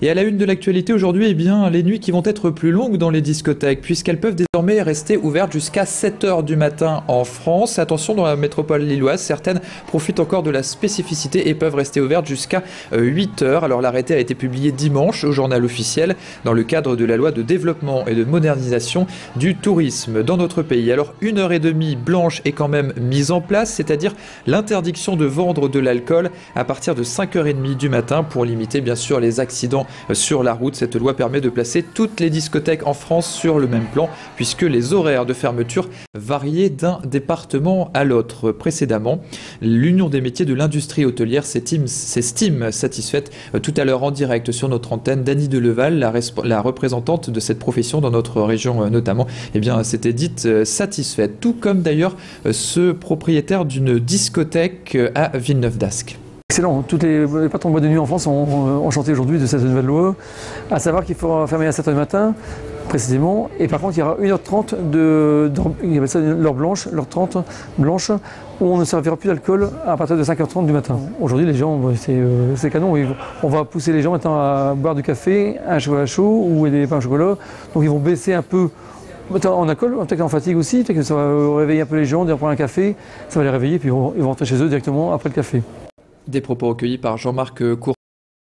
Et à la une de l'actualité aujourd'hui, eh bien, les nuits qui vont être plus longues dans les discothèques, puisqu'elles peuvent désormais rester ouvertes jusqu'à 7 h du matin en France. Attention, dans la métropole lilloise, certaines profitent encore de la spécificité et peuvent rester ouvertes jusqu'à 8 h. Alors l'arrêté a été publié dimanche au journal officiel dans le cadre de la loi de développement et de modernisation du tourisme dans notre pays. Alors 1 h 30 blanche est quand même mise en place, c'est-à-dire l'interdiction de vendre de l'alcool à partir de 5 h 30 du matin pour limiter bien sûr les accidents sur la route. Cette loi permet de placer toutes les discothèques en France sur le même plan puisque les horaires de fermeture variaient d'un département à l'autre. Précédemment, l'Union des métiers de l'industrie hôtelière s'estime satisfaite. Tout à l'heure en direct sur notre antenne, Dany Deleval, la représentante de cette profession dans notre région notamment, eh bien, s'était dite satisfaite. Tout comme d'ailleurs ce propriétaire d'une discothèque à Villeneuve-d'Ascq. Excellent. Tous les patrons de boîtes de nuit en France ont chanté aujourd'hui de cette nouvelle loi, à savoir qu'il faut fermer à 7 h du matin, précisément, et par contre il y aura 1 h 30 ils appellent ça l'heure blanche, l'heure 30 blanche, où on ne servira plus d'alcool à partir de 5 h 30 du matin. Aujourd'hui les gens, c'est canon, on va pousser les gens maintenant à boire du café, un chocolat chaud ou des pains au chocolat, donc ils vont baisser un peu en alcool, peut-être en fatigue aussi, peut-être que ça va réveiller un peu les gens, prendre un café, ça va les réveiller, puis ils vont rentrer chez eux directement après le café. Des propos recueillis par Jean-Marc Cour.